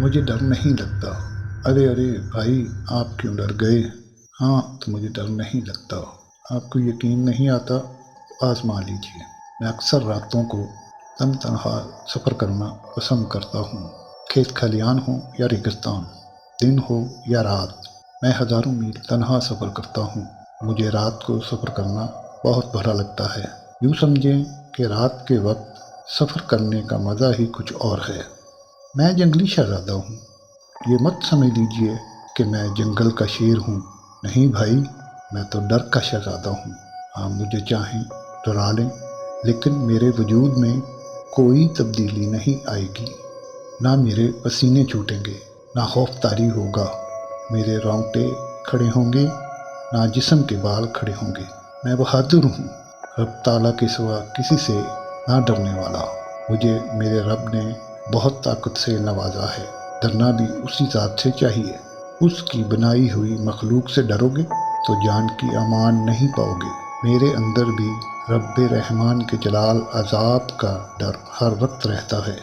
مجھے ڈر نہیں لگتا۔ ارے ارے بھائی، آپ کیوں ڈر گئے؟ ہاں تو مجھے ڈر نہیں لگتا۔ آپ کو یقین نہیں آتا تو آزما لیجیے۔ میں اکثر راتوں کو تنہا سفر کرنا پسند کرتا ہوں، کھیت کھلیان ہو یا ریگستان، دن ہو یا رات، میں ہزاروں میل تنہا سفر کرتا ہوں۔ مجھے رات کو سفر کرنا بہت بھلا لگتا ہے۔ یوں سمجھیں کہ رات کے وقت سفر کرنے کا مزہ ہی کچھ اور ہے۔ میں جنگلی شہزادہ ہوں۔ یہ مت سمجھ لیجیے کہ میں جنگل کا شیر ہوں، نہیں بھائی، میں تو ڈر کا شہزادہ ہوں۔ آپ مجھے چاہیں ڈرا لیں، لیکن میرے وجود میں کوئی تبدیلی نہیں آئے گی۔ نہ میرے پسینے چھوٹیں گے، نہ خوف طاری ہوگا، میرے رونگٹے کھڑے ہوں گے، نہ جسم کے بال کھڑے ہوں گے۔ میں بہادر ہوں، رب تعالیٰ کے سوا کسی سے نہ ڈرنے والا۔ مجھے میرے رب نے بہت طاقت سے نوازا ہے، ڈرنا بھی اسی ذات سے چاہیے۔ اس کی بنائی ہوئی مخلوق سے ڈرو گے تو جان کی امان نہیں پاؤ گے۔ میرے اندر بھی رب رحمان کے جلال عذاب کا ڈر ہر وقت رہتا ہے۔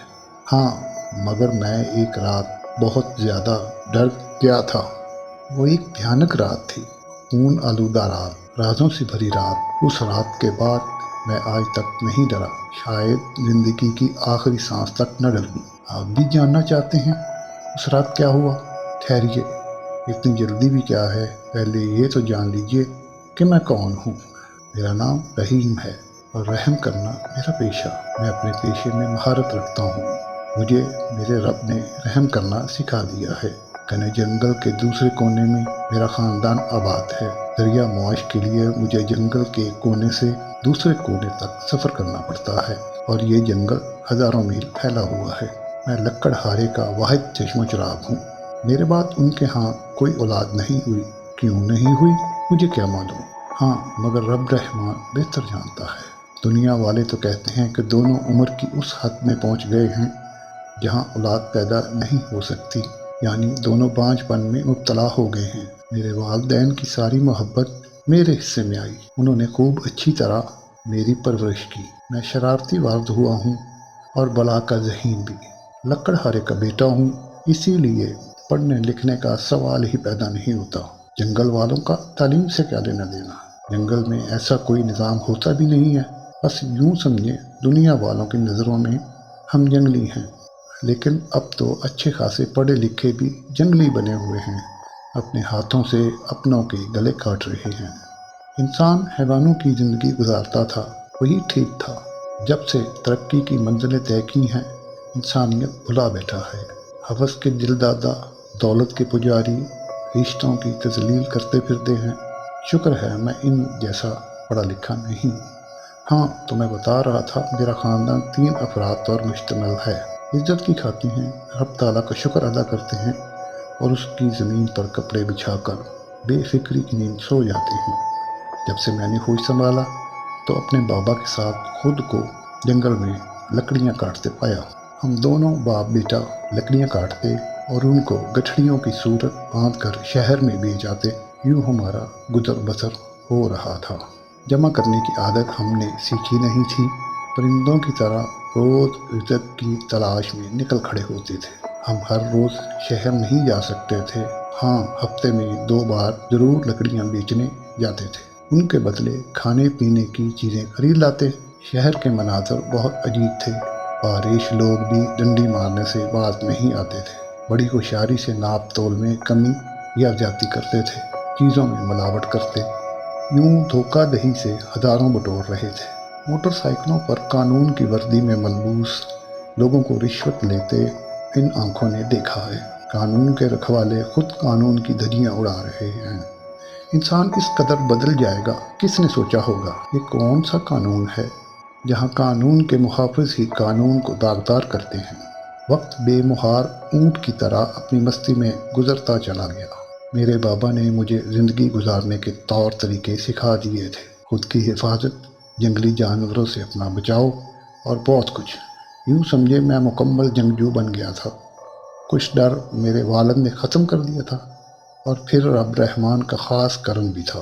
ہاں، مگر میں ایک رات بہت زیادہ ڈر گیا تھا۔ وہ ایک بھیانک رات تھی، خون آلودہ رات، رازوں سے بھری رات۔ اس رات کے بعد میں آج تک نہیں ڈرا، شاید زندگی کی آخری سانس تک نہ ڈروں۔ آپ بھی جاننا چاہتے ہیں اس رات کیا ہوا؟ ٹھہریے، اتنی جلدی بھی کیا ہے، پہلے یہ تو جان لیجیے کہ میں کون ہوں۔ میرا نام رحیم ہے اور رحم کرنا میرا پیشہ۔ میں اپنے پیشے میں مہارت رکھتا ہوں۔ مجھے میرے رب نے رحم کرنا سکھا دیا ہے۔ گھنے جنگل کے دوسرے کونے میں میرا خاندان آباد ہے۔ دریا معاش کے لیے مجھے جنگل کے کونے سے دوسرے کونے تک سفر کرنا پڑتا ہے، اور یہ جنگل ہزاروں میل پھیلا ہوا ہے۔ میں لکڑ ہارے کا واحد چشم و چراغ ہوں۔ میرے بعد ان کے ہاں کوئی اولاد نہیں ہوئی۔ کیوں نہیں ہوئی مجھے کیا معلوم؟ ہاں، مگر رب رحمان بہتر جانتا ہے۔ دنیا والے تو کہتے ہیں کہ دونوں عمر کی اس حد میں پہنچ گئے ہیں جہاں اولاد پیدا نہیں ہو سکتی، یعنی دونوں بانجھ پن میں مبتلا ہو گئے ہیں۔ میرے والدین کی ساری محبت میرے حصے میں آئی۔ انہوں نے خوب اچھی طرح میری پرورش کی۔ میں شرارتی والد ہوا ہوں اور بلا کا ذہین بھی۔ لکڑ ہارے کا بیٹا ہوں، اسی لیے پڑھنے لکھنے کا سوال ہی پیدا نہیں ہوتا۔ جنگل والوں کا تعلیم سے کیا لینا دینا؟ جنگل میں ایسا کوئی نظام ہوتا بھی نہیں ہے۔ بس یوں سمجھیں دنیا والوں کی نظروں میں ہم جنگلی ہیں، لیکن اب تو اچھے خاصے پڑھے لکھے بھی جنگلی بنے ہوئے ہیں، اپنے ہاتھوں سے اپنوں کے گلے کاٹ رہے ہیں۔ انسان حیوانوں کی زندگی گزارتا تھا، وہی ٹھیک تھا۔ جب سے ترقی کی منزلیں طے کی ہیں، انسانیت بھلا بیٹھا ہے۔ ہوس کے دل دادا، دولت کے پجاری، رشتوں کی تذلیل کرتے پھرتے ہیں۔ شکر ہے میں ان جیسا پڑھا لکھا نہیں۔ ہاں تو میں بتا رہا تھا، میرا خاندان 3 افراد پر مشتمل ہے۔ عزت کی کھاتے ہیں، رب تعالیٰ کا شکر ادا کرتے ہیں، اور اس کی زمین پر کپڑے بچھا کر بے فکری کی نیند سو جاتے ہیں۔ جب سے میں نے ہوش سنبھالا تو اپنے بابا کے ساتھ خود کو جنگل میں لکڑیاں کاٹتے پایا۔ ہم دونوں باپ بیٹا لکڑیاں کاٹتے اور ان کو گٹھڑیوں کی صورت باندھ کر شہر میں بیچ آتے۔ یوں ہمارا گزر بسر ہو رہا تھا۔ جمع کرنے کی عادت ہم نے سیکھی نہیں تھی۔ پرندوں کی طرح روز رزق کی تلاش میں نکل کھڑے ہوتے تھے۔ ہم ہر روز شہر نہیں جا سکتے تھے، ہاں ہفتے میں 2 بار ضرور لکڑیاں بیچنے جاتے تھے۔ ان کے بدلے کھانے پینے کی چیزیں خرید لاتے۔ شہر کے مناظر بہت عجیب تھے۔ بارش لوگ بھی ڈنڈی مارنے سے باز نہیں آتے تھے۔ بڑی ہوشیاری سے ناپ تول میں کمی یا زیادتی کرتے تھے، چیزوں میں ملاوٹ کرتے۔ یوں دھوکہ دہی سے ہزاروں بٹور رہے تھے۔ موٹر سائیکلوں پر قانون کی وردی میں ملبوس لوگوں کو رشوت لیتے ان آنکھوں نے دیکھا ہے۔ قانون کے رکھوالے خود قانون کی دھجیاں اڑا رہے ہیں۔ انسان اس قدر بدل جائے گا، کس نے سوچا ہوگا؟ یہ کون سا قانون ہے جہاں قانون کے محافظ ہی قانون کو داغدار کرتے ہیں؟ وقت بے مہار اونٹ کی طرح اپنی مستی میں گزرتا چلا گیا۔ میرے بابا نے مجھے زندگی گزارنے کے طور طریقے سکھا دیے تھے، خود کی حفاظت، جنگلی جانوروں سے اپنا بچاؤ، اور بہت کچھ۔ یوں سمجھے میں مکمل جنگجو بن گیا تھا۔ کچھ ڈر میرے والد نے ختم کر دیا تھا، اور پھر رب رحمان کا خاص کرم بھی تھا۔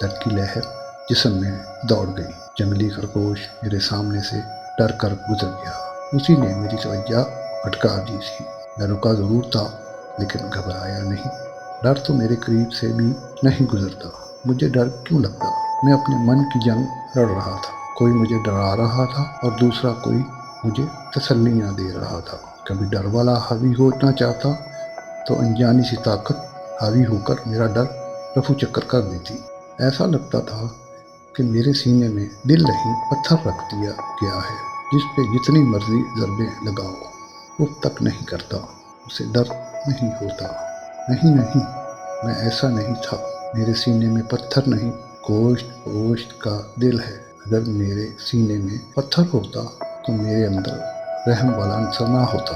درد کی لہر جسم میں دوڑ گئی۔ جنگلی خرگوش میرے سامنے سے ڈر کر گزر گیا۔ اسی نے میری توجہ بھٹکا دی تھی۔ میں رکا ضرور تھا لیکن گھبرایا نہیں۔ ڈر تو میرے قریب سے بھی نہیں گزرتا۔ مجھے ڈر کیوں لگتا؟ میں اپنے من کی جنگ لڑ رہا تھا۔ کوئی مجھے ڈرا رہا تھا اور دوسرا کوئی مجھے تسلیاں دے رہا تھا۔ کبھی ڈر والا حاوی ہونا چاہتا تو انجانی سی طاقت حاوی ہو کر میرا ڈر رفو چکر کر دیتی۔ ایسا لگتا تھا کہ میرے سینے میں دل نہیں پتھر رکھ دیا گیا ہے، جس پہ جتنی مرضی ضربیں لگاؤ اف تک نہیں کرتا، اسے درد نہیں ہوتا۔ نہیں، میں ایسا نہیں تھا۔ میرے سینے میں پتھر نہیں، گوشت کا دل ہے۔ اگر میرے سینے میں پتھر ہوتا تو میرے اندر رحم والا عنصر نہ ہوتا۔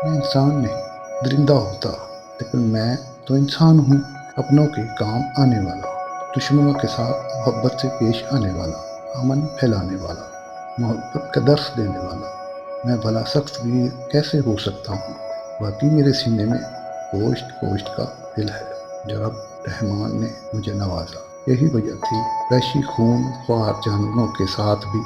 میں انسان نہیں، درندہ ہوتا، لیکن میں تو انسان ہوں، اپنوں کے کام آنے والا، دشمنوں کے ساتھ محبت سے پیش آنے والا، امن پھیلانے والا، محبت کا درس دینے والا۔ میں بھلا سخت بھی کیسے ہو سکتا ہوں؟ باقی میرے سینے میں گوشت کا دل ہے جو رب رحمان نے مجھے نوازا۔ یہی وجہ تھی وحشی خون خوار جانوروں کے ساتھ بھی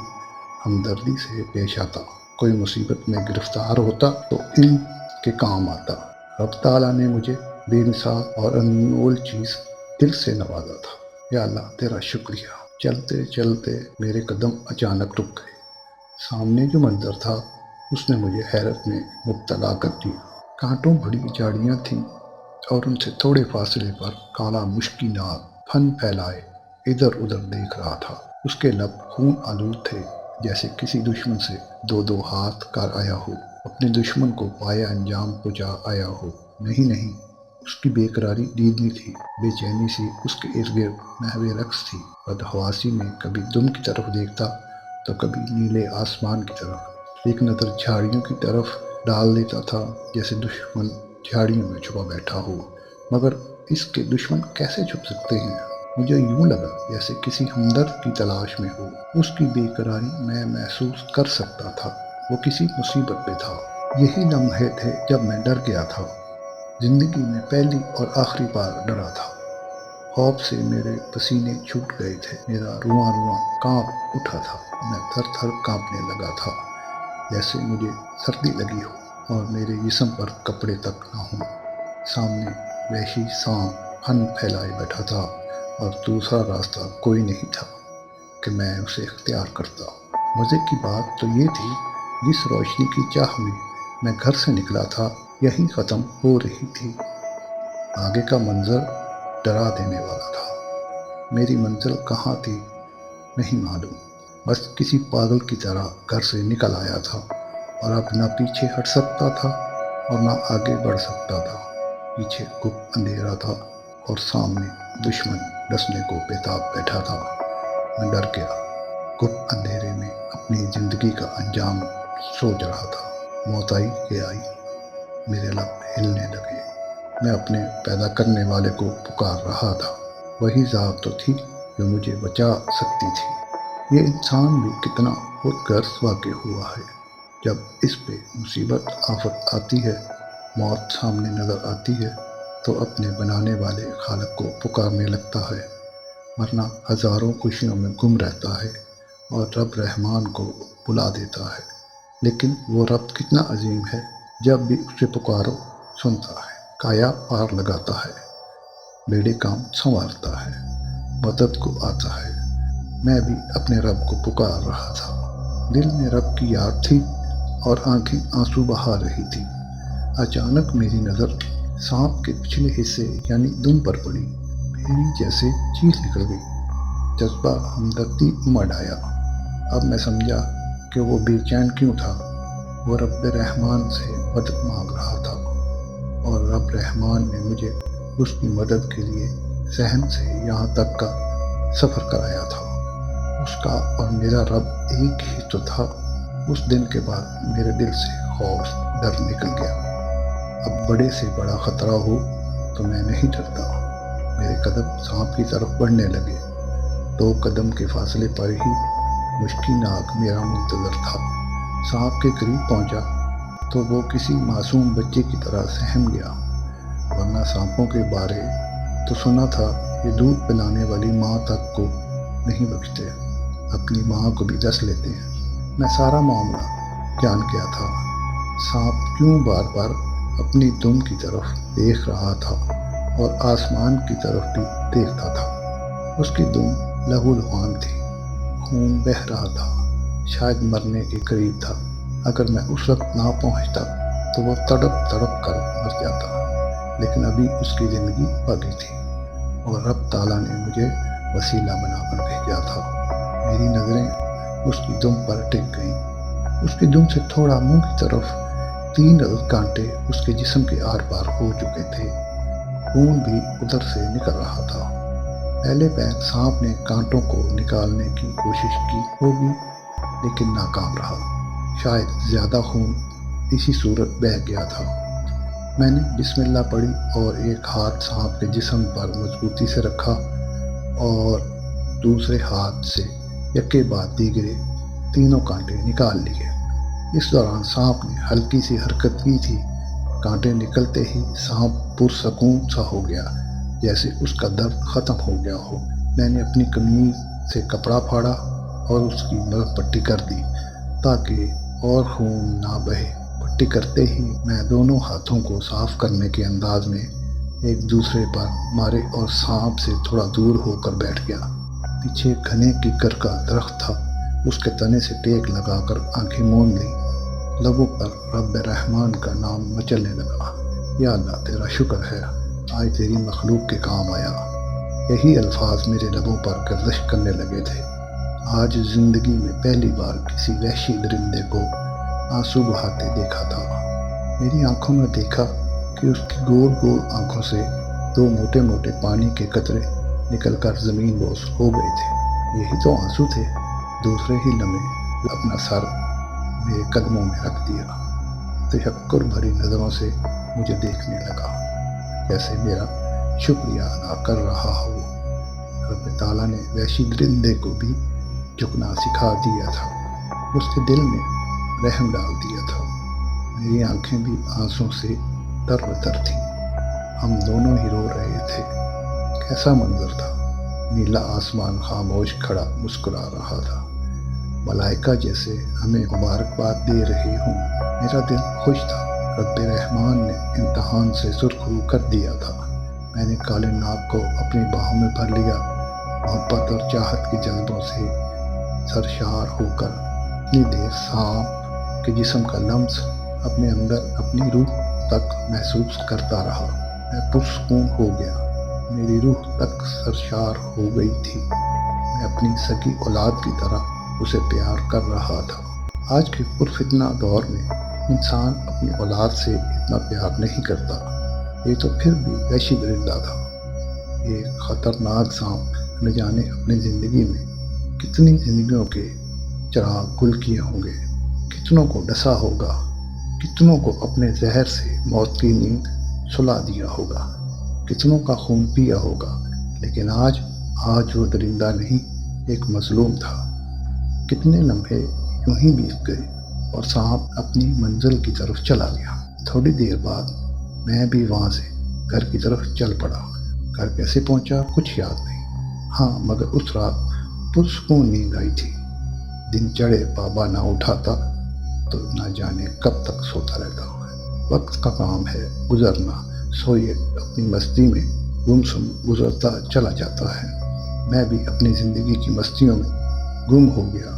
ہمدردی سے پیش آتا۔ کوئی مصیبت میں گرفتار ہوتا تو علم کے کام آتا۔ رب تعالیٰ نے مجھے بے مثال اور انمول چیز دل سے نوازا تھا۔ یا اللہ تیرا شکریہ۔ چلتے چلتے میرے قدم اچانک رک گئے۔ سامنے جو منظر تھا اس نے مجھے حیرت میں مبتلا کر دیا۔ کانٹوں بھری جھاڑیاں تھیں اور ان سے تھوڑے فاصلے پر کالا مشکی ناگ پھن پھیلائے ادھر ادھر دیکھ رہا تھا۔ اس کے لب خون آلود تھے، جیسے کسی دشمن سے دو ہاتھ کر آیا ہو، اپنے دشمن کو پایا انجام پہنچا آیا ہو۔ نہیں، اس کی بے قراری دیدنی تھی، بے چینی سی اس کے ارد گرد محو رقص تھی۔ بدحواسی میں کبھی دم کی طرف دیکھتا تو کبھی نیلے آسمان کی طرف۔ ایک نظر جھاڑیوں کی طرف ڈال دیتا تھا جیسے دشمن جھاڑیوں میں چھپا بیٹھا ہو، مگر اس کے دشمن کیسے چھپ سکتے ہیں؟ مجھے یوں لگا جیسے کسی ہمدرد کی تلاش میں ہو۔ اس کی بے قراری میں محسوس کر سکتا تھا، وہ کسی مصیبت میں تھا۔ یہی لمحے تھے جب میں ڈر گیا تھا، زندگی میں پہلی اور آخری بار ڈرا تھا۔ خوف سے میرے پسینے چھوٹ گئے تھے، میرا رواں کانپ اٹھا تھا، میں تھر تھر کانپنے لگا تھا، جیسے مجھے سردی لگی ہو اور میرے جسم پر کپڑے تک نہ ہوں۔ سامنے وحشی سانپ پھن پھیلائے بیٹھا تھا اور دوسرا راستہ کوئی نہیں تھا کہ میں اسے اختیار کرتا۔ مزے کی بات تو یہ تھی، جس روشنی کی چاہ میں گھر سے نکلا تھا یہی ختم ہو رہی تھی۔ آگے کا منظر ڈرا دینے والا تھا۔ میری منزل کہاں تھی نہیں معلوم، بس کسی پاگل کی طرح گھر سے نکل آیا تھا اور اب نہ پیچھے ہٹ سکتا تھا اور نہ آگے بڑھ سکتا تھا۔ پیچھے گپ اندھیرا تھا اور سامنے دشمن ڈسنے کو بےتاب بیٹھا تھا۔ میں ڈر گیا، گپ اندھیرے میں اپنی زندگی کا انجام سوچ رہا تھا۔ موت آئی کہ آئی، میرے لب ہلنے لگے۔ میں اپنے پیدا کرنے والے کو پکار رہا تھا، وہی ذات تو تھی جو مجھے بچا سکتی تھی۔ یہ انسان بھی کتنا خود غرض واقع ہوا ہے۔ جب اس پہ مصیبت آفت آتی ہے، موت سامنے نظر آتی ہے تو اپنے بنانے والے خالق کو پکارنے لگتا ہے، ورنہ ہزاروں خوشیوں میں گم رہتا ہے اور رب رحمان کو بلا دیتا ہے۔ لیکن وہ رب کتنا عظیم ہے، جب بھی اسے پکارو سنتا ہے، کایا پار لگاتا ہے، بیڑے کام سنوارتا ہے، مدد کو آتا ہے۔ میں بھی اپنے رب کو پکار رہا تھا، دل میں رب کی یاد تھی اور آنکھیں آنسو بہا رہی تھی۔ اچانک میری نظر سانپ کے پچھلے حصے یعنی دم پر پڑی، میری جیسے چیخ نکل گئی، جذبہ ہمدردی امڑ آیا۔ اب میں سمجھا کہ وہ بے چین کیوں تھا۔ وہ رب رحمان سے مدد مانگ رہا تھا اور رب رحمان نے مجھے اس کی مدد کے لیے صحن سے یہاں تک کا سفر کرایا تھا۔ اس کا اور میرا رب ایک ہی تو تھا۔ اس دن کے بعد میرے دل سے خوف ڈر نکل گیا۔ اب بڑے سے بڑا خطرہ ہو تو میں نہیں ڈرتا۔ میرے قدم سانپ کی طرف بڑھنے لگے۔ 2 قدم کے فاصلے پر ہی مشکی ناگ میرا منتظر تھا۔ سانپ کے قریب پہنچا تو وہ کسی معصوم بچے کی طرح سہم گیا، ورنہ سانپوں کے بارے تو سنا تھا یہ دودھ پلانے والی ماں تک کو نہیں بخشتے، اپنی ماں کو بھی ڈس لیتے ہیں۔ میں سارا معاملہ جان گیا تھا۔ سانپ کیوں بار بار اپنی دم کی طرف دیکھ رہا تھا اور آسمان کی طرف بھی دیکھتا تھا۔ اس کی دم لہو لہان تھی، خون بہہ رہا تھا، شاید مرنے کے قریب تھا۔ اگر میں اس وقت نہ پہنچتا تو وہ تڑپ تڑپ کر مر جاتا، لیکن ابھی اس کی زندگی باقی تھی اور رب تعالیٰ نے مجھے وسیلہ بنا کر بھیجا تھا۔ میری نظریں اس کی دم پر ٹک گئیں۔ اس کی دم سے تھوڑا منہ کی طرف 3 عدد کانٹے اس کے جسم کے آر پار ہو چکے تھے، خون بھی ادھر سے نکل رہا تھا۔ پہلے پیر سانپ نے کانٹوں کو نکالنے کی کوشش کی ہوگی، لیکن ناکام رہا۔ شاید زیادہ خون اسی صورت بہہ گیا تھا۔ میں نے بسم اللہ پڑھی اور ایک ہاتھ سانپ کے جسم پر مضبوطی سے رکھا اور دوسرے ہاتھ سے یکے بعد دیگرے 3 کانٹے نکال لیے۔ اس دوران سانپ نے ہلکی سی حرکت کی تھی۔ کانٹے نکلتے ہی سانپ پرسکون سا ہو گیا، جیسے اس کا درد ختم ہو گیا ہو۔ میں نے اپنی قمیض سے کپڑا پھاڑا اور اس کی مرہم پٹی کر دی تاکہ اور خون نہ بہے۔ پٹی کرتے ہی میں دونوں ہاتھوں کو صاف کرنے کے انداز میں ایک دوسرے پر مارے اور سانپ سے تھوڑا دور ہو کر بیٹھ گیا۔ پیچھے گھنے کیکر کا درخت تھا، اس کے تنے سے ٹیک لگا کر آنکھیں موند لیں۔ لبوں پر رب رحمان کا نام مچلنے لگا۔ یا اللہ تیرا شکر ہے، آج تیری مخلوق کے کام آیا۔ یہی الفاظ میرے لبوں پر گردش کرنے لگے تھے۔ آج زندگی میں پہلی بار کسی وحشی درندے کو آنسو بہاتے دیکھا تھا۔ میری آنکھوں نے دیکھا کہ اس کی گول گول آنکھوں سے 2 موٹے موٹے پانی کے قطرے نکل کر زمین بوس ہو گئے تھے۔ یہی تو آنسو تھے۔ دوسرے ہی لمحے اپنا سر میرے قدموں میں رکھ دیا، تشکر بھری نظروں سے مجھے دیکھنے لگا، جیسے میرا شکریہ ادا کر رہا ہو۔ رب تعالیٰ نے وحشی درندے کو بھی جھکنا سکھا دیا تھا، اس کے دل میں رحم ڈال دیا تھا۔ میری آنکھیں بھی آنسوں سے تر بتر تھیں۔ ہم دونوں ہی رو رہے تھے۔ کیسا منظر تھا! نیلا آسمان خاموش کھڑا مسکرا رہا تھا، ملائکہ جیسے ہمیں مبارکباد دے رہے ہوں۔ میرا دل خوش تھا۔ رب رحمان نے امتحان سے سرخرو کر دیا تھا۔ میں نے کالے ناگ کو اپنی باہوں میں بھر لیا، محبت اور چاہت کی جذبوں سے سرشار ہو کر اتنی دیر سانپ کے جسم کا لمس اپنے اندر اپنی روح تک محسوس کرتا رہا۔ میں پرسکون ہو گیا، میری روح تک سرشار ہو گئی تھی۔ میں اپنی سگی اولاد کی طرح اسے پیار کر رہا تھا۔ آج کے پرفتنہ دور میں انسان اپنی اولاد سے اتنا پیار نہیں کرتا۔ یہ تو پھر بھی وحشی درندہ تھا۔ یہ خطرناک سانپ نہ جانے اپنی زندگی میں کتنی زندگیوں کے چراغ گل کیے ہوں گے، کتنوں کو ڈسا ہوگا، کتنوں کو اپنے زہر سے موت کی نیند سلا دیا ہوگا، کتنوں کا خون پیا ہوگا، لیکن آج وہ درندہ نہیں، ایک مظلوم تھا۔ کتنے لمحے یوں ہی بیت گئے اور سانپ اپنی منزل کی طرف چلا گیا۔ تھوڑی دیر بعد میں بھی وہاں سے گھر کی طرف چل پڑا۔ گھر کیسے پہنچا کچھ یاد نہیں، ہاں مگر اس رات پرسکون نیند آئی تھی۔ دن چڑھے بابا نہ اٹھاتا تو نہ جانے کب تک سوتا رہتا۔ وقت کا کام ہے گزرنا، سوئے اپنی مستی میں گمسم گزرتا چلا جاتا ہے۔ میں بھی اپنی زندگی کی مستیوں میں گم ہو گیا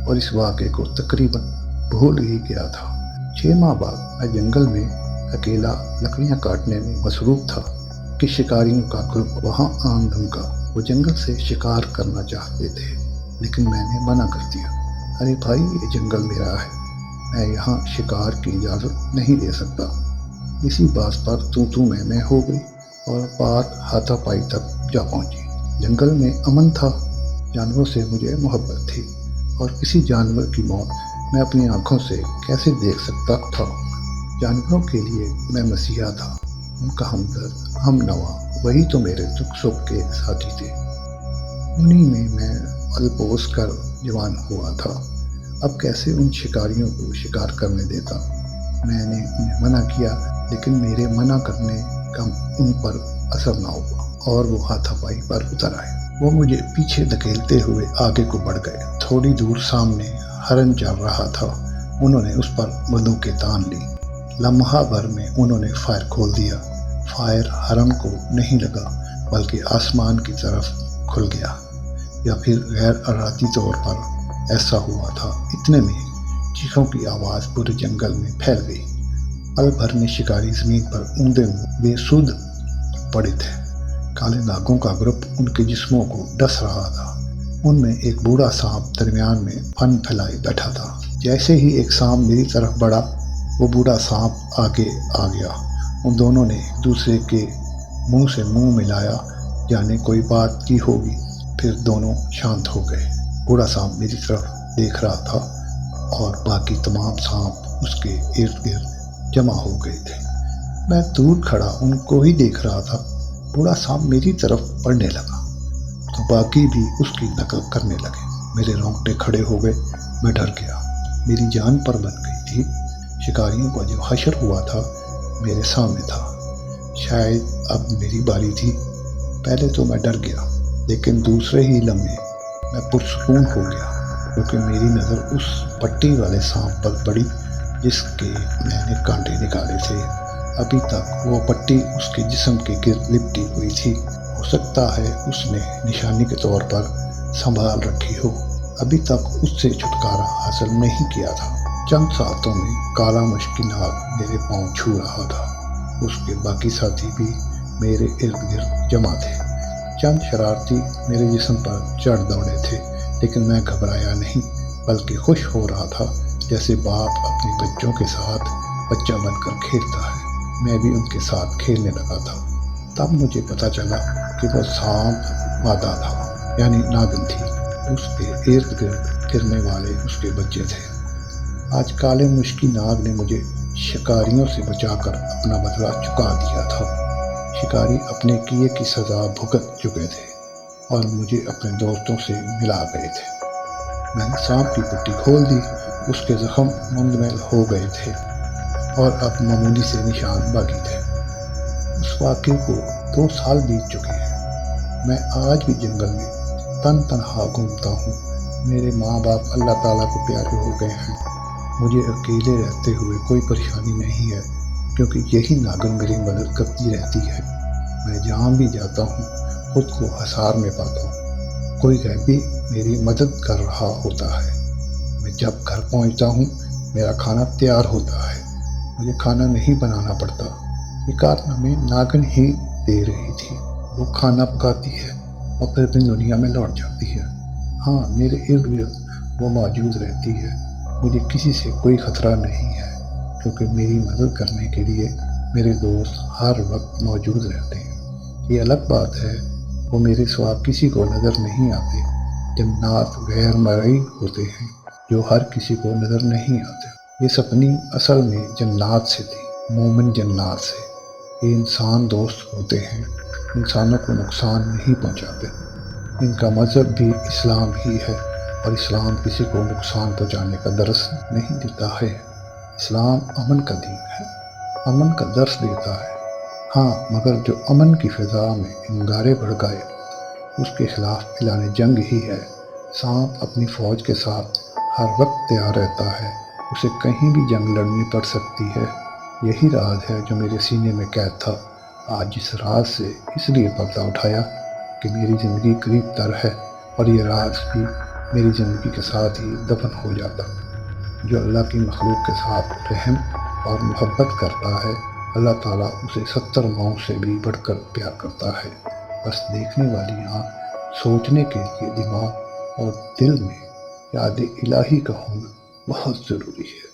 اور اس واقعے کو تقریباً بھول ہی گیا تھا۔ 6 ماہ بعد میں جنگل میں اکیلا لکڑیاں کاٹنے میں مصروف تھا کہ شکاریوں کا گروپ وہاں آن دھمکا۔ وہ جنگل سے شکار کرنا چاہتے تھے، لیکن میں نے منع کر دیا۔ ارے بھائی، یہ جنگل میرا ہے، میں یہاں شکار کی اجازت نہیں دے سکتا۔ اسی بات پر تو میں ہو گئی اور بات ہاتھا پائی تک جا پہنچی۔ جنگل میں امن تھا، جانوروں سے مجھے محبت تھی، اور کسی جانور کی موت میں اپنی آنکھوں سے کیسے دیکھ سکتا تھا؟ جانوروں کے لیے میں مسیحا تھا، ان کا ہمدرد، ہم نوا، وہی تو میرے دکھ سکھ کے ساتھی تھے۔ انہی میں الپوس کر جوان ہوا تھا۔ اب کیسے ان شکاریوں کو شکار کرنے دیتا؟ میں نے انہیں منع کیا، لیکن میرے منع کرنے کا ان پر اثر نہ ہوا، اور وہ ہاتھا پائی پر اتر آئے۔ وہ مجھے پیچھے دھکیلتے ہوئے آگے کو بڑھ گئے۔ تھوڑی دور سامنے ہرن چل رہا تھا، انہوں نے اس پر بندوقیں تان لی۔ لمحہ بھر میں انہوں نے فائر کھول دیا۔ فائر ہرن کو نہیں لگا بلکہ آسمان کی طرف کھل گیا، یا پھر غیر ارادی طور پر ایسا ہوا تھا۔ اتنے میں چیخوں کی آواز پورے جنگل میں پھیل گئی۔ پل بھر میں شکاری زمین پر اوندے بے سود پڑے تھے۔ کالے ناگوں کا گروپ ان کے جسموں کو ڈس رہا تھا۔ ان میں ایک بوڑھا سانپ درمیان میں پن پھیلائے بیٹھا تھا۔ جیسے ہی ایک سانپ میری طرف بڑھا، وہ بوڑھا سانپ آگے آ گیا۔ ان دونوں نے ایک دوسرے کے منہ سے منہ ملایا، جانے کوئی بات کی ہوگی۔ پھر دونوں شانت ہو گئے۔ بوڑھا سانپ میری طرف دیکھ رہا تھا اور باقی تمام سانپ اس کے ارد گرد جمع ہو گئے تھے۔ میں دور کھڑا ان کو ہی دیکھ رہا تھا۔ بوڑھا سانپ میری طرف بڑھنے لگا تو باقی بھی اس کی نقل کرنے لگے۔ میرے رونگٹے کھڑے ہو گئے۔ میں ڈر گیا، میری جان پر بن گئی تھی۔ شکاریوں کا جو حشر ہوا تھا میرے سامنے تھا۔ شاید اب میری باری تھی۔ پہلے تو میں ڈر گیا، لیکن دوسرے ہی لمحے میں پرسکون ہو گیا، کیونکہ میری نظر اس پٹی والے سانپ پر پڑی جس کے میں نے کانٹے نکالے تھے۔ ابھی تک وہ پٹی اس کے جسم کے گرد لپٹی ہوئی تھی۔ ہو سکتا ہے اس نے نشانی کے طور پر سنبھال رکھی ہو۔ ابھی تک اس سے چھٹکارا حاصل نہیں کیا تھا۔ چند ساتوں میں کالا مشکی ناگ میرے پاؤں چھو رہا تھا۔ اس کے باقی ساتھی بھی میرے ارد گرد جمع تھے۔ چند شرارتی میرے جسم پر چڑھ دوڑے تھے، لیکن میں گھبرایا نہیں، بلکہ خوش ہو رہا تھا، جیسے باپ اپنے بچوں کے ساتھ بچہ بن کر کھیلتا ہے۔ میں بھی ان کے ساتھ کھیلنے لگا تھا۔ تب مجھے پتہ چلا کہ وہ سانپ مادہ تھا، یعنی ناگن تھی۔ اس کے ارد گرد پھرنے والے اس کے بچے تھے۔ آج کالے مشکی ناگ نے مجھے شکاریوں سے بچا کر اپنا بدلہ چکا دیا تھا۔ شکاری اپنے کیے کی سزا بھگت چکے تھے اور مجھے اپنے دوستوں سے ملا گئے تھے۔ میں نے سانپ کی پٹی کھول دی۔ اس کے زخم مندمل ہو گئے تھے اور اب معمولی سے نشان باقی تھے۔ اس واقعے کو 2 سال بیت چکے ہیں۔ میں آج بھی جنگل میں تنہا گھومتا ہوں۔ میرے ماں باپ اللہ تعالیٰ کو پیارے ہو گئے ہیں۔ مجھے اکیلے رہتے ہوئے کوئی پریشانی نہیں ہے، کیونکہ یہی ناگن میری مدد کرتی رہتی ہے۔ میں جہاں بھی جاتا ہوں خود کو حصار میں پاتا ہوں۔ کوئی غیبی میری مدد کر رہا ہوتا ہے۔ میں جب گھر پہنچتا ہوں میرا کھانا تیار ہوتا ہے۔ مجھے کھانا نہیں بنانا پڑتا۔ یہ کارنامے ناگن ہی دے رہی تھی۔ وہ کھانا پکاتی ہے اور پھر اپنی دنیا میں لوٹ جاتی ہے۔ ہاں، میرے ارد گرد وہ موجود رہتی ہے۔ مجھے کسی سے کوئی خطرہ نہیں ہے، کیونکہ میری مدد کرنے کے لیے میرے دوست ہر وقت موجود رہتے ہیں۔ یہ الگ بات ہے وہ میرے سوا کسی کو نظر نہیں آتے۔ جنات غیر مرئی ہوتے ہیں جو ہر کسی کو نظر نہیں آتے۔ یہ سپنی اصل میں جنات سے تھی، مومن جنات سے۔ یہ انسان دوست ہوتے ہیں، انسانوں کو نقصان نہیں پہنچاتے۔ ان کا مذہب بھی اسلام ہی ہے، اور اسلام کسی کو نقصان پہنچانے کا درس نہیں دیتا ہے۔ اسلام امن کا دین ہے، امن کا درس دیتا ہے۔ ہاں، مگر جو امن کی فضا میں انگارے بڑھ گئے، اس کے خلاف اعلان جنگ ہی ہے۔ سانپ اپنی فوج کے ساتھ ہر وقت تیار رہتا ہے، اسے کہیں بھی جنگ لڑنی پڑ سکتی ہے۔ یہی راز ہے جو میرے سینے میں قید تھا۔ آج اس راز سے اس لیے پردہ اٹھایا کہ میری زندگی قریب تر ہے، اور یہ راز بھی میری زندگی کے ساتھ ہی دفن ہو جاتا۔ جو اللہ کی مخلوق کے ساتھ رحم اور محبت کرتا ہے، اللہ تعالیٰ اسے 70 ماؤں سے بھی بڑھ کر پیار کرتا ہے۔ بس دیکھنے والی آنکھ، سوچنے کے لیے دماغ اور دل میں یاد الہی کا ہونا بہت ضروری ہے۔